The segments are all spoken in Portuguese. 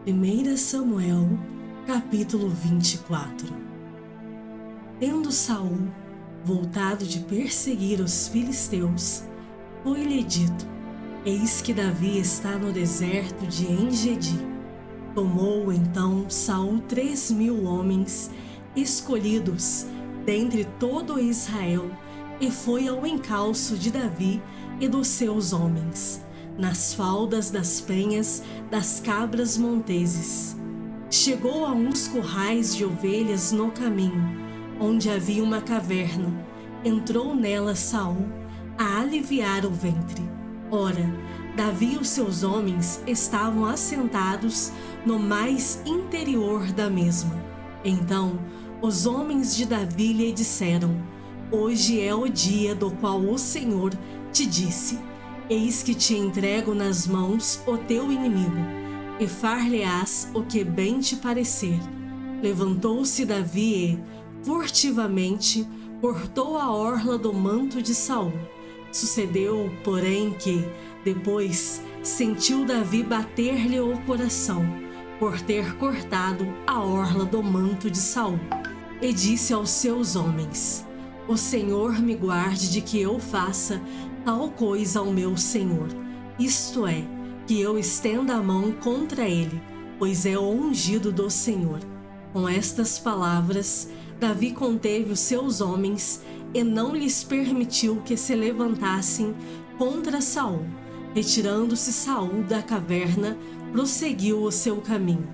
1 Samuel, capítulo 24. Tendo Saul voltado de perseguir os filisteus, foi-lhe dito: eis que Davi está no deserto de En-Gedi. Tomou então Saul 3.000 homens escolhidos dentre todo Israel, e foi ao encalço de Davi e dos seus homens, nas faldas das penhas das cabras monteses. Chegou a uns currais de ovelhas no caminho, onde havia uma caverna. Entrou nela Saul a aliviar o ventre. Ora, Davi e os seus homens estavam assentados no mais interior da mesma. Então os homens de Davi lhe disseram: hoje é o dia do qual o Senhor te disse: eis que te entrego nas mãos o teu inimigo, e far-lhe-ás o que bem te parecer. Levantou-se Davi e, furtivamente, cortou a orla do manto de Saul. Sucedeu, porém, que, depois, sentiu Davi bater-lhe o coração, por ter cortado a orla do manto de Saul. E disse aos seus homens: o Senhor me guarde de que eu faça tal coisa ao meu senhor, isto é, que eu estenda a mão contra ele, pois é o ungido do Senhor. Com estas palavras, Davi conteve os seus homens e não lhes permitiu que se levantassem contra Saul. Retirando-se Saul da caverna, prosseguiu o seu caminho.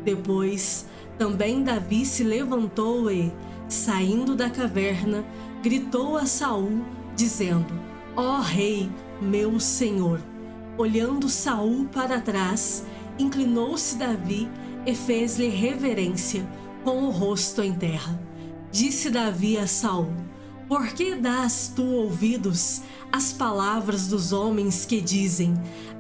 Depois, também Davi se levantou e, saindo da caverna, gritou a Saul, dizendo: ó rei, meu senhor. Olhando Saul para trás, inclinou-se Davi e fez-lhe reverência, com o rosto em terra. Disse Davi a Saul: por que dás tu ouvidos às palavras dos homens que dizem: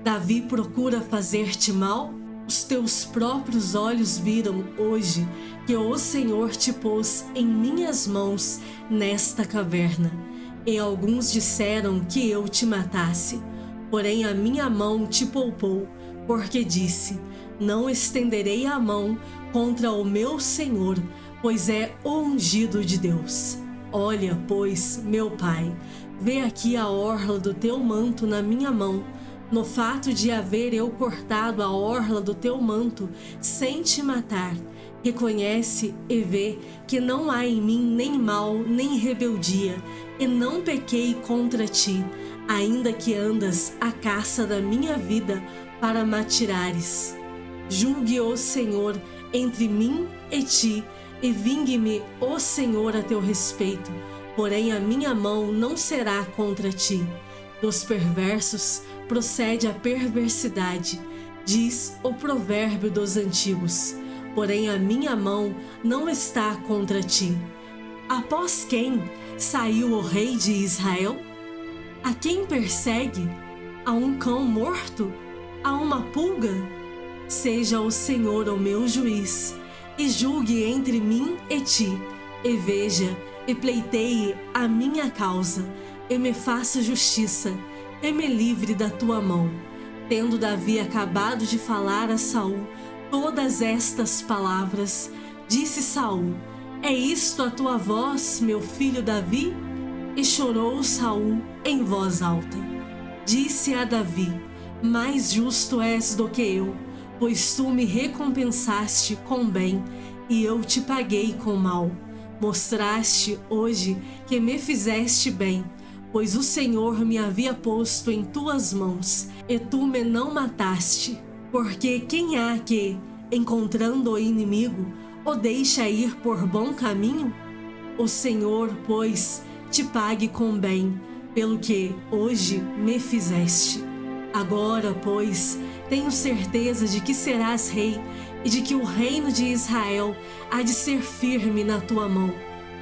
Davi procura fazer-te mal? Os teus próprios olhos viram hoje que o Senhor te pôs em minhas mãos nesta caverna. E alguns disseram que eu te matasse, porém a minha mão te poupou, porque disse: não estenderei a mão contra o meu Senhor, pois é o ungido de Deus. Olha, pois, meu pai, vê aqui a orla do teu manto na minha mão. No fato de haver eu cortado a orla do teu manto sem te matar, reconhece e vê que não há em mim nem mal nem rebeldia, e não pequei contra ti, ainda que andas à caça da minha vida para me atirares. Julgue o Senhor entre mim e ti, e vingue-me o Senhor a teu respeito, porém a minha mão não será contra ti. Dos perversos procede a perversidade, diz o provérbio dos antigos, porém a minha mão não está contra ti. Após quem saiu o rei de Israel? A quem persegue? A um cão morto? A uma pulga? Seja o Senhor o meu juiz, e julgue entre mim e ti, e veja, e pleiteie a minha causa, e me faça justiça, e me livre da tua mão. Tendo Davi acabado de falar a Saul todas estas palavras, disse Saul: é isto a tua voz, meu filho Davi? E chorou Saul em voz alta. Disse a Davi: mais justo és do que eu, pois tu me recompensaste com bem, e eu te paguei com mal. Mostraste hoje que me fizeste bem, pois o Senhor me havia posto em tuas mãos, e tu me não mataste. Porque quem há que, encontrando o inimigo, o deixa ir por bom caminho? O Senhor, pois, te pague com bem, pelo que hoje me fizeste. Agora, pois, tenho certeza de que serás rei, e de que o reino de Israel há de ser firme na tua mão.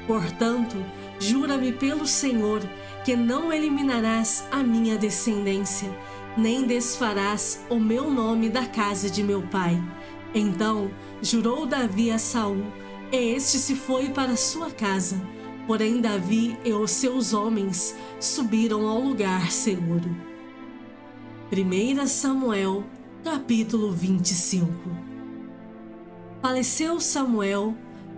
Portanto, jura-me pelo Senhor que não eliminarás a minha descendência, nem desfarás o meu nome da casa de meu pai. Então jurou Davi a Saul, e este se foi para sua casa. Porém Davi e os seus homens subiram ao lugar seguro. 1 Samuel, capítulo 25. Faleceu Samuel,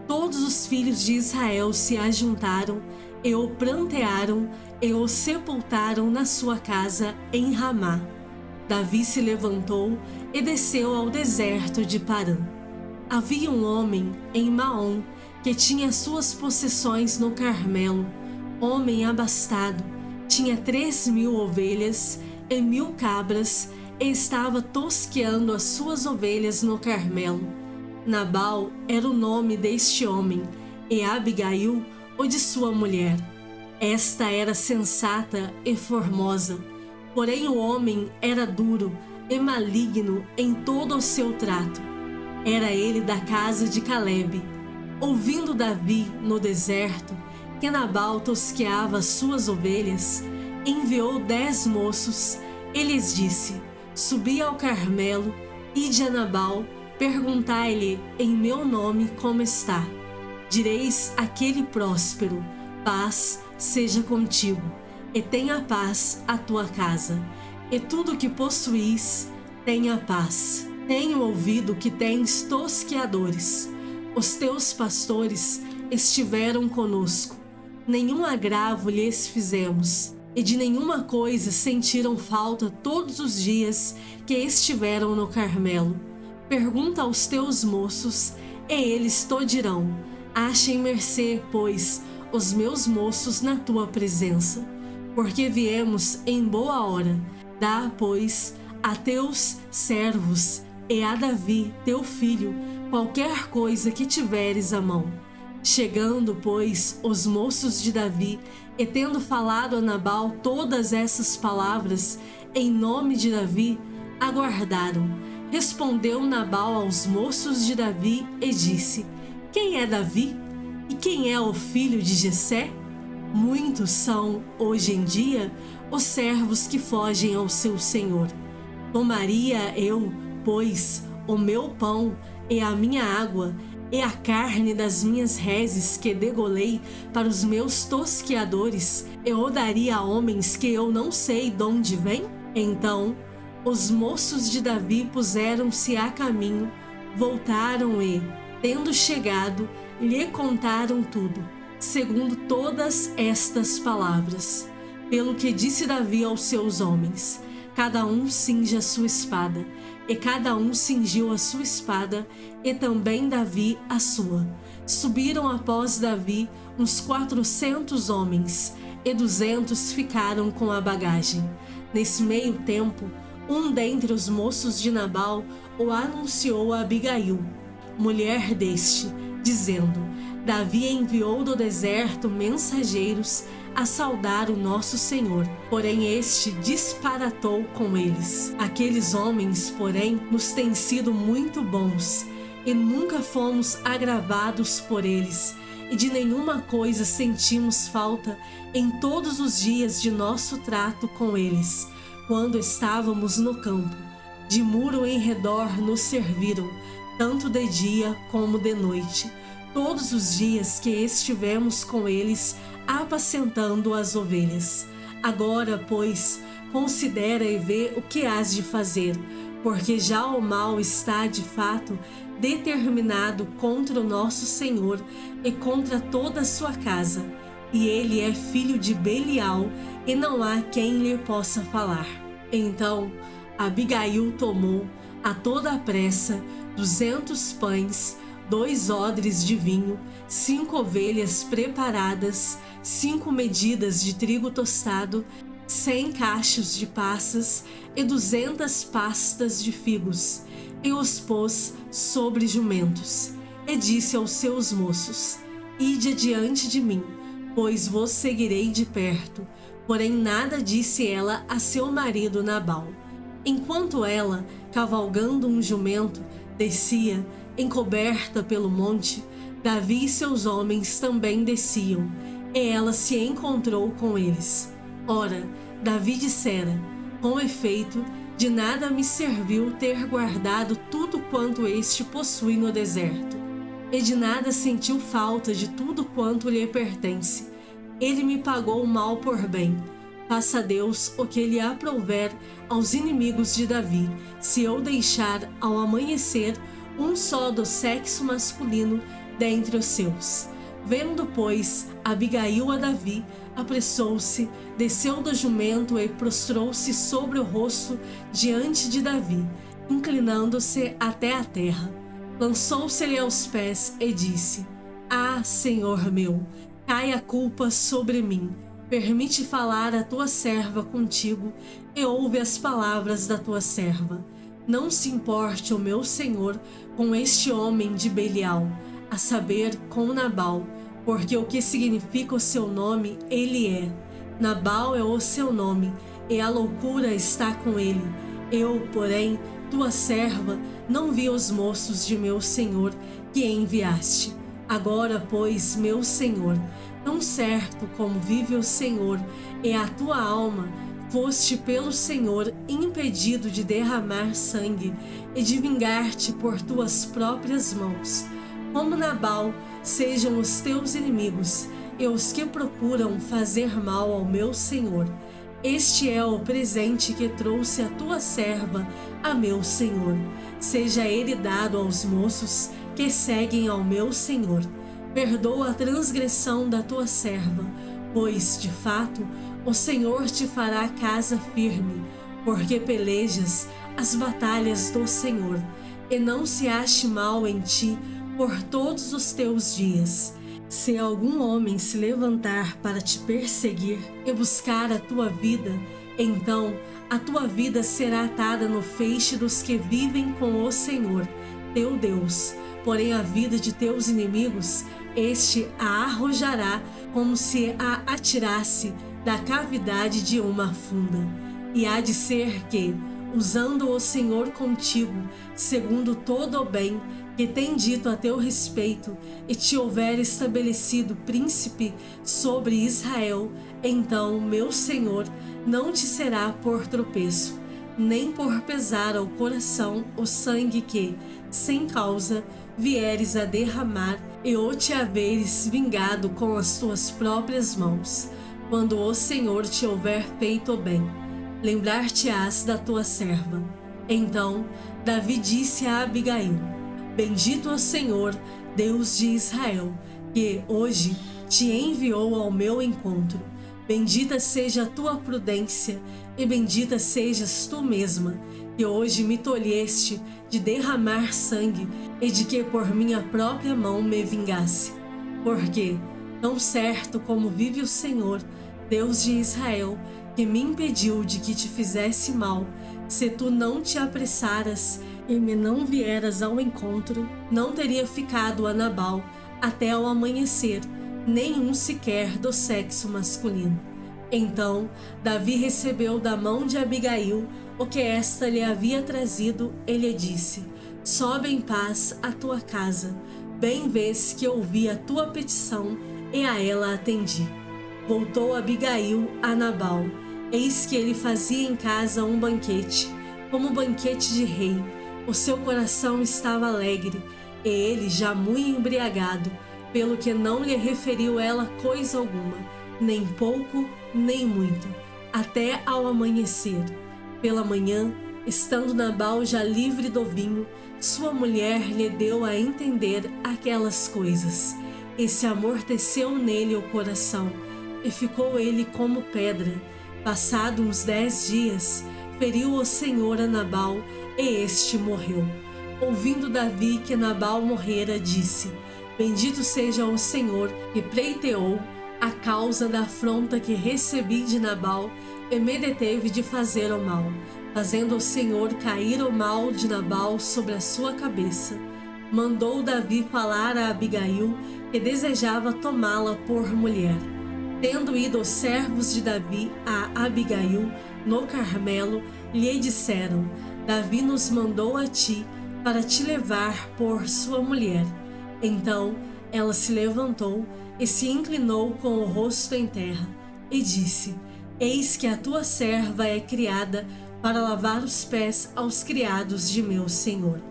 todos os filhos de Israel se ajuntaram e o prantearam e o sepultaram na sua casa em Ramá. Davi se levantou e desceu ao deserto de Parã. Havia um homem em Maom que tinha suas possessões no Carmelo, homem abastado, tinha 3.000 ovelhas e 1.000 cabras e estava tosqueando as suas ovelhas no Carmelo. Nabal era o nome deste homem e Abigail o de sua mulher. Esta era sensata e formosa, porém o homem era duro e maligno em todo o seu trato. Era ele da casa de Calebe. Ouvindo Davi no deserto que Nabal tosqueava suas ovelhas, enviou 10 moços e lhes disse: Subi ao Carmelo, ide a Nabal, perguntai-lhe em meu nome como está. Direis àquele próspero: paz seja contigo, e tenha paz a tua casa, e tudo que possuís tenha paz. Tenho ouvido que tens tosqueadores. Os teus pastores estiveram conosco. Nenhum agravo lhes fizemos, e de nenhuma coisa sentiram falta todos os dias que estiveram no Carmelo. Pergunta aos teus moços, e eles te dirão: achem mercê, pois, os meus moços na tua presença, porque viemos em boa hora. Dá, pois, a teus servos e a Davi, teu filho, qualquer coisa que tiveres à mão. Chegando, pois, os moços de Davi, e tendo falado a Nabal todas essas palavras em nome de Davi, aguardaram. Respondeu Nabal aos moços de Davi e disse: quem é Davi? E quem é o filho de Jessé? Muitos são, hoje em dia, os servos que fogem ao seu senhor. Tomaria eu, pois, o meu pão e a minha água e a carne das minhas reses que degolei para os meus tosqueadores, e o daria a homens que eu não sei de onde vêm? Então os moços de Davi puseram-se a caminho, voltaram e, tendo chegado, lhe contaram tudo, segundo todas estas palavras. Pelo que disse Davi aos seus homens: cada um cinge a sua espada. E cada um cingiu a sua espada, e também Davi a sua. Subiram após Davi uns 400 homens, e 200 ficaram com a bagagem. Nesse meio tempo, um dentre os moços de Nabal o anunciou a Abigail, mulher deste, dizendo: Davi enviou do deserto mensageiros a saudar o nosso Senhor, porém este disparatou com eles. Aqueles homens, porém, nos têm sido muito bons, e nunca fomos agravados por eles, e de nenhuma coisa sentimos falta em todos os dias de nosso trato com eles, quando estávamos no campo. De muro em redor nos serviram, tanto de dia como de noite, todos os dias que estivemos com eles apacentando as ovelhas. Agora, pois, considera e vê o que hás de fazer, porque já o mal está de fato determinado contra o nosso Senhor e contra toda a sua casa, e ele é filho de Belial, e não há quem lhe possa falar. Então Abigail tomou a toda a pressa 200 pães, 2 odres de vinho, 5 ovelhas preparadas, 5 medidas de trigo tostado, 100 cachos de passas e 200 pastas de figos, e os pôs sobre jumentos. E disse aos seus moços: Ide adiante de mim, pois vos seguirei de perto. Porém nada disse ela a seu marido Nabal. Enquanto ela, cavalgando um jumento, descia, encoberta pelo monte, Davi e seus homens também desciam, e ela se encontrou com eles. Ora, Davi dissera: com efeito, de nada me serviu ter guardado tudo quanto este possui no deserto, e de nada sentiu falta de tudo quanto lhe pertence. Ele me pagou mal por bem. Faça Deus o que lhe aprouver aos inimigos de Davi, se eu deixar ao amanhecer um só do sexo masculino dentre os seus. Vendo, pois, Abigail a Davi, apressou-se, desceu do jumento e prostrou-se sobre o rosto diante de Davi, inclinando-se até a terra. Lançou-se-lhe aos pés e disse: Ah, Senhor meu, cai a culpa sobre mim. Permite falar a tua serva contigo e ouve as palavras da tua serva. Não se importe o meu senhor com este homem de Belial, a saber, com Nabal, porque o que significa o seu nome, ele é. Nabal é o seu nome, e a loucura está com ele. Eu, porém, tua serva, não vi os moços de meu senhor que enviaste. Agora, pois, meu senhor, tão certo como vive o Senhor e a tua alma, foste pelo Senhor impedido de derramar sangue e de vingar-te por tuas próprias mãos. Como Nabal, sejam os teus inimigos e os que procuram fazer mal ao meu Senhor. Este é o presente que trouxe a tua serva a meu Senhor. Seja ele dado aos moços que seguem ao meu Senhor. Perdoa a transgressão da tua serva, pois, de fato, o Senhor te fará casa firme, porque pelejas as batalhas do Senhor, e não se ache mal em ti por todos os teus dias. Se algum homem se levantar para te perseguir e buscar a tua vida, então a tua vida será atada no feixe dos que vivem com o Senhor, teu Deus. Porém a vida de teus inimigos, este a arrojará como se a atirasse da cavidade de uma funda. E há de ser que, usando o Senhor contigo, segundo todo o bem que tem dito a teu respeito, e te houver estabelecido príncipe sobre Israel, então, meu Senhor, não te será por tropeço, nem por pesar ao coração o sangue que, sem causa, vieres a derramar e o te haveres vingado com as tuas próprias mãos, quando o Senhor te houver feito o bem. Lembrar-te-ás da tua serva. Então Davi disse a Abigail: Bendito o Senhor, Deus de Israel, que hoje te enviou ao meu encontro. Bendita seja a tua prudência e bendita sejas tu mesma, que hoje me tolheste de derramar sangue e de que por minha própria mão me vingasse. Porque, tão certo como vive o Senhor, Deus de Israel, que me impediu de que te fizesse mal, se tu não te apressaras e me não vieras ao encontro, não teria ficado a Nabal até ao amanhecer, nenhum sequer do sexo masculino. Então Davi recebeu da mão de Abigail o que esta lhe havia trazido e lhe disse: Sobe em paz à tua casa, bem vês que ouvi a tua petição e a ela atendi. Voltou Abigail a Nabal, eis que ele fazia em casa um banquete, como banquete de rei. O seu coração estava alegre, e ele já muito embriagado, pelo que não lhe referiu ela coisa alguma, nem pouco, nem muito, até ao amanhecer. Pela manhã, estando Nabal já livre do vinho, sua mulher lhe deu a entender aquelas coisas, e se amorteceu nele o coração, e ficou ele como pedra. Passado uns 10 dias, feriu o Senhor a Nabal, e este morreu. Ouvindo Davi que Nabal morrera, disse: Bendito seja o Senhor, que pleiteou a causa da afronta que recebi de Nabal, e me deteve de fazer o mal, fazendo o Senhor cair o mal de Nabal sobre a sua cabeça. Mandou Davi falar a Abigail, que desejava tomá-la por mulher. Tendo ido os servos de Davi a Abigail, no Carmelo, lhe disseram: Davi nos mandou a ti, para te levar por sua mulher. Então ela se levantou e se inclinou com o rosto em terra, e disse: Eis que a tua serva é criada para lavar os pés aos criados de meu senhor.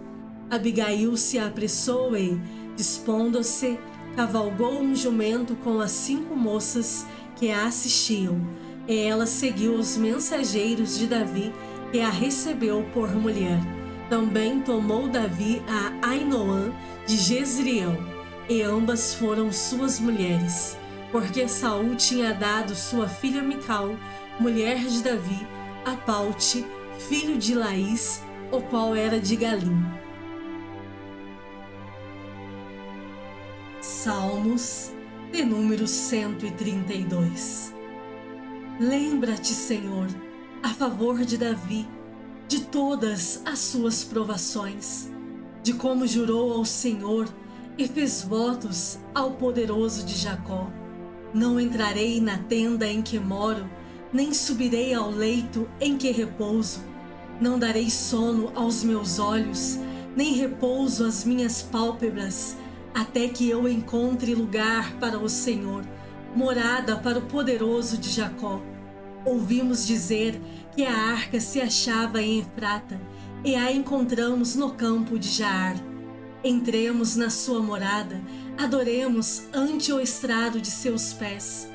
Abigail se apressou e, dispondo-se, cavalgou um jumento com as 5 moças que a assistiam, e ela seguiu os mensageiros de Davi, que a recebeu por mulher. Também tomou Davi a Ainoã de Jezreel, e ambas foram suas mulheres, porque Saul tinha dado sua filha Mical, mulher de Davi, a Paute, filho de Laís, o qual era de Galim. Salmos de número 132. Lembra-te, Senhor, a favor de Davi, de todas as suas provações, de como jurou ao Senhor e fez votos ao poderoso de Jacó. Não entrarei na tenda em que moro, nem subirei ao leito em que repouso. Não darei sono aos meus olhos, nem repouso às minhas pálpebras, até que eu encontre lugar para o Senhor, morada para o poderoso de Jacó. Ouvimos dizer que a arca se achava em Efrata, e a encontramos no campo de Jaar. Entremos na sua morada, adoremos ante o estrado de seus pés.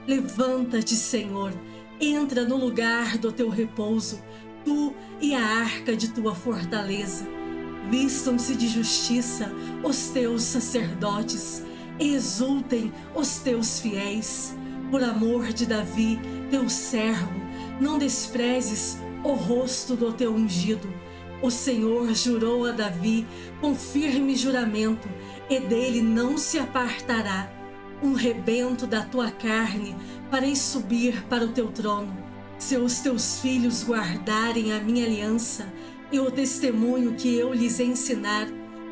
Levanta-te, Senhor, entra no lugar do teu repouso, tu e a arca de tua fortaleza. Vistam-se de justiça os teus sacerdotes, e exultem os teus fiéis. Por amor de Davi, teu servo, não desprezes o rosto do teu ungido. O Senhor jurou a Davi com firme juramento, e dele não se apartará. Um rebento da tua carne farei subir para o teu trono. Se os teus filhos guardarem a minha aliança e o testemunho que eu lhes ensinar,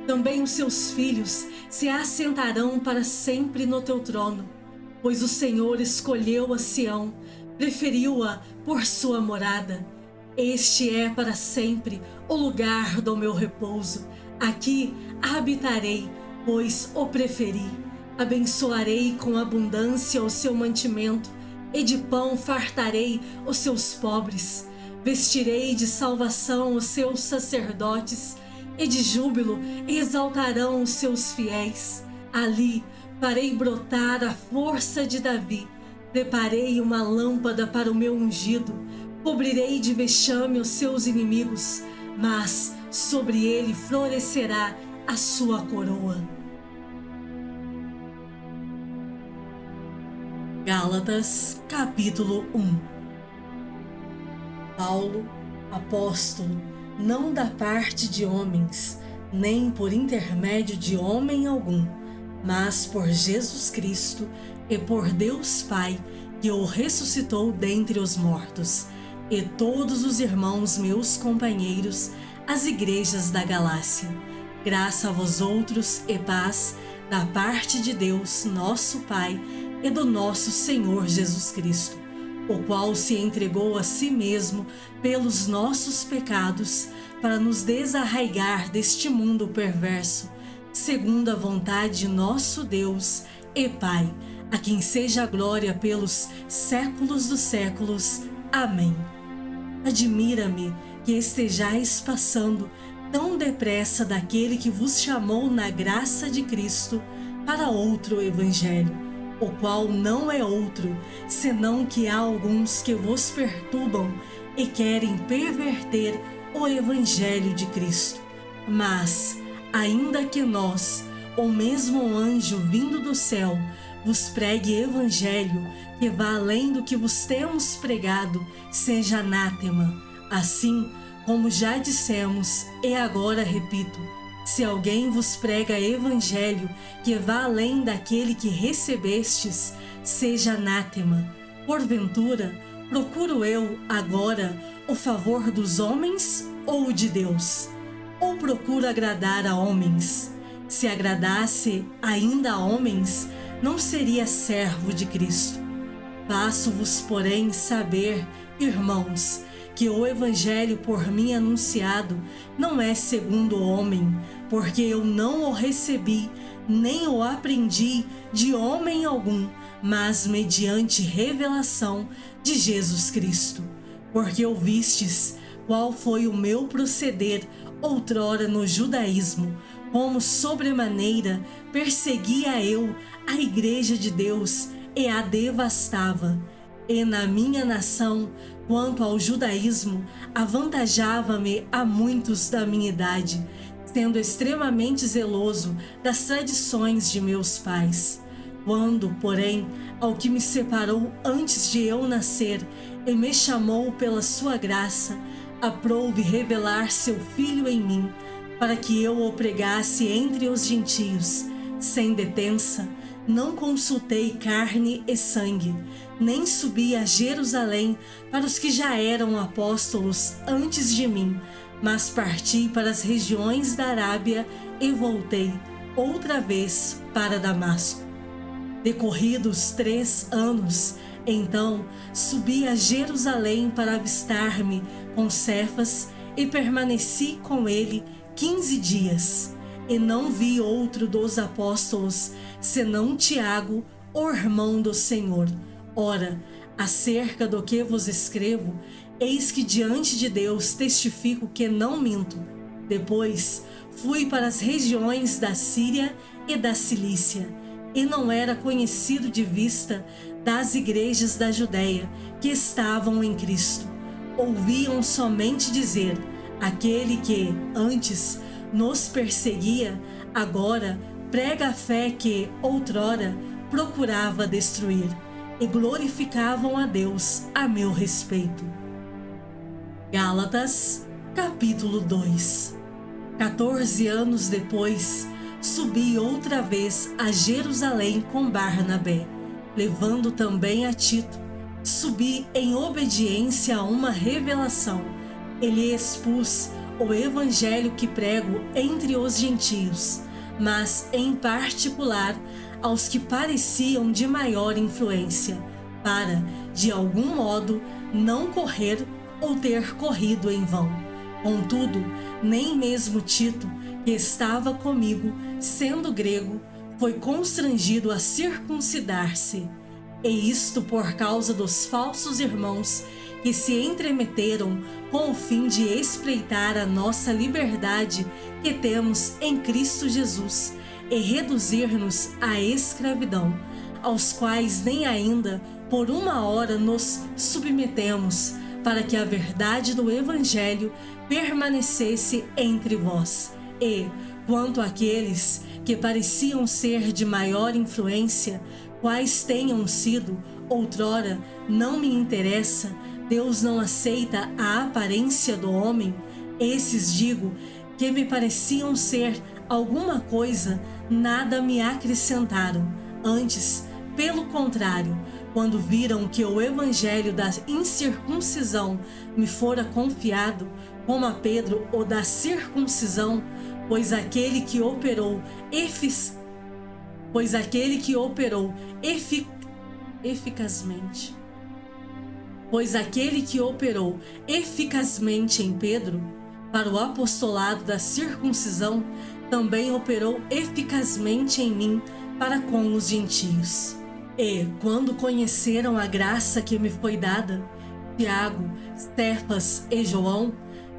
também os seus filhos se assentarão para sempre no teu trono. Pois o Senhor escolheu a Sião, preferiu-a por sua morada. Este é para sempre o lugar do meu repouso. Aqui habitarei, pois o preferi. Abençoarei com abundância o seu mantimento, e de pão fartarei os seus pobres. Vestirei de salvação os seus sacerdotes, e de júbilo exaltarão os seus fiéis. Ali farei brotar a força de Davi. Preparei uma lâmpada para o meu ungido. Cobrirei de vexame os seus inimigos, mas sobre ele florescerá a sua coroa. Gálatas, capítulo 1. Paulo, apóstolo, não da parte de homens, nem por intermédio de homem algum, mas por Jesus Cristo e por Deus Pai, que o ressuscitou dentre os mortos, e todos os irmãos meus companheiros, as igrejas da Galácia. Graça a vós outros e paz da parte de Deus, nosso Pai, e do nosso Senhor Jesus Cristo, o qual se entregou a si mesmo pelos nossos pecados, para nos desarraigar deste mundo perverso, segundo a vontade de nosso Deus e Pai, a quem seja a glória pelos séculos dos séculos. Amém. Admira-me que estejais passando tão depressa daquele que vos chamou na graça de Cristo para outro evangelho, o qual não é outro, senão que há alguns que vos perturbam e querem perverter o evangelho de Cristo. Mas, ainda que nós, ou mesmo um anjo vindo do céu, vos pregue evangelho que vá além do que vos temos pregado, seja anátema. Assim, como já dissemos, e agora repito, se alguém vos prega evangelho que vá além daquele que recebestes, seja anátema. Porventura, procuro eu agora o favor dos homens ou o de Deus? Ou procuro agradar a homens? Se agradasse ainda a homens, não seria servo de Cristo. Faço-vos, porém, saber, irmãos, que o evangelho por mim anunciado não é segundo o homem, porque eu não o recebi, nem o aprendi de homem algum, mas mediante revelação de Jesus Cristo. Porque ouvistes qual foi o meu proceder outrora no judaísmo, como sobremaneira perseguia eu a igreja de Deus e a devastava. E na minha nação, Quanto ao judaísmo, avantajava-me a muitos da minha idade, sendo extremamente zeloso das tradições de meus pais. Quando, porém, ao que me separou antes de eu nascer e me chamou pela sua graça, aprouve revelar seu Filho em mim, para que eu o pregasse entre os gentios, sem detença, não consultei carne e sangue, nem subi a Jerusalém para os que já eram apóstolos antes de mim, mas parti para as regiões da Arábia e voltei outra vez para Damasco. Decorridos 3 anos, então subi a Jerusalém para avistar-me com Cefas e permaneci com ele 15 dias. E não vi outro dos apóstolos, senão Tiago, o irmão do Senhor. Ora, acerca do que vos escrevo, eis que diante de Deus testifico que não minto. Depois fui para as regiões da Síria e da Cilícia, e não era conhecido de vista das igrejas da Judéia que estavam em Cristo. Ouviam somente dizer: aquele que, antes, nos perseguia, agora prega a fé que, outrora, procurava destruir, e glorificavam a Deus a meu respeito. Gálatas, capítulo 2. 14 anos depois, subi outra vez a Jerusalém com Barnabé, levando também a Tito. Subi em obediência a uma revelação. Ele expus o evangelho que prego entre os gentios, mas em particular aos que pareciam de maior influência, para, de algum modo, não correr ou ter corrido em vão. Contudo, nem mesmo Tito, que estava comigo, sendo grego, foi constrangido a circuncidar-se. E isto por causa dos falsos irmãos que se entremeteram com o fim de espreitar a nossa liberdade que temos em Cristo Jesus e reduzir-nos à escravidão, aos quais nem ainda por uma hora nos submetemos, para que a verdade do Evangelho permanecesse entre vós. E, quanto àqueles que pareciam ser de maior influência, quais tenham sido, outrora, não me interessa, Deus não aceita a aparência do homem. Esses, digo, que me pareciam ser alguma coisa, nada me acrescentaram. Antes, pelo contrário, quando viram que o evangelho da incircuncisão me fora confiado, como a Pedro o da circuncisão, pois aquele que operou eficazmente em Pedro, para o apostolado da circuncisão, também operou eficazmente em mim para com os gentios. E, quando conheceram a graça que me foi dada, Tiago, Cefas e João,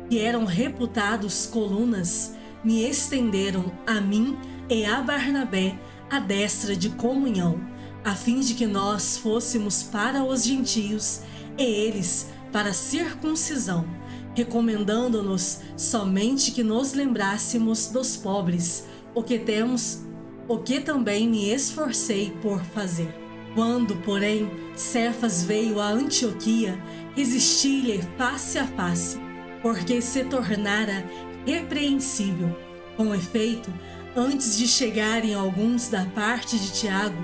que eram reputados colunas, me estenderam a mim e a Barnabé a destra de comunhão, a fim de que nós fôssemos para os gentios e eles para a circuncisão, recomendando-nos somente que nos lembrássemos dos pobres, o que também me esforcei por fazer. Quando, porém, Cefas veio a Antioquia, resisti-lhe face a face, porque se tornara repreensível. Com efeito, antes de chegarem alguns da parte de Tiago,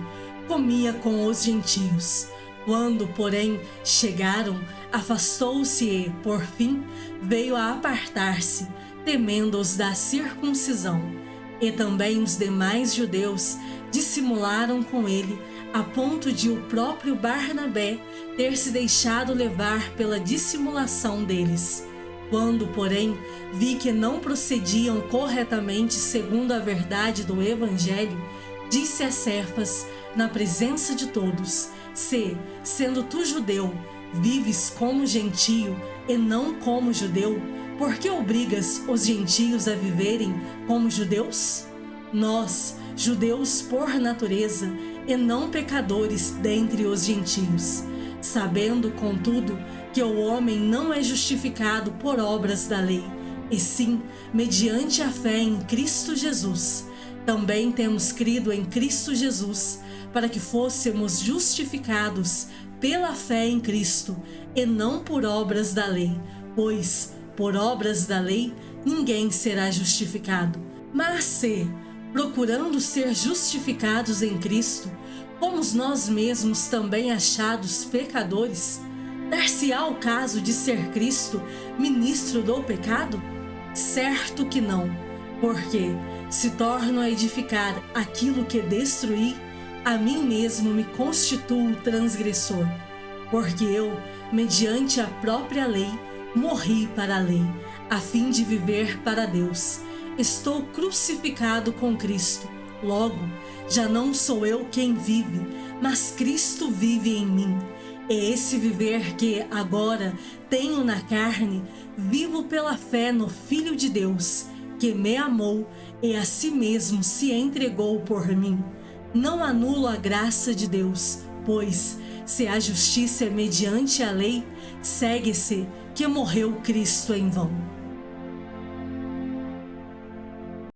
comia com os gentios. Quando, porém, chegaram, afastou-se e, por fim, veio a apartar-se, temendo os da circuncisão. E também os demais judeus dissimularam com ele, a ponto de o próprio Barnabé ter se deixado levar pela dissimulação deles. Quando, porém, vi que não procediam corretamente segundo a verdade do Evangelho, disse a Cefas, na presença de todos: se, sendo tu judeu, vives como gentio e não como judeu, por que obrigas os gentios a viverem como judeus? Nós, judeus por natureza, e não pecadores dentre os gentios, sabendo, contudo, que o homem não é justificado por obras da lei, e sim mediante a fé em Cristo Jesus. Também temos crido em Cristo Jesus, para que fôssemos justificados pela fé em Cristo, e não por obras da lei, pois, por obras da lei, ninguém será justificado. Mas se, procurando ser justificados em Cristo, fomos nós mesmos também achados pecadores, dar-se-á o caso de ser Cristo ministro do pecado? Certo que não, porque, se torno a edificar aquilo que destruí, a mim mesmo me constituo transgressor, porque eu, mediante a própria lei, morri para a lei, a fim de viver para Deus. Estou crucificado com Cristo. Logo, já não sou eu quem vive, mas Cristo vive em mim. E esse viver que agora tenho na carne, vivo pela fé no Filho de Deus, que me amou e a si mesmo se entregou por mim. Não anulo a graça de Deus, pois, se a justiça é mediante a lei, segue-se que morreu Cristo em vão.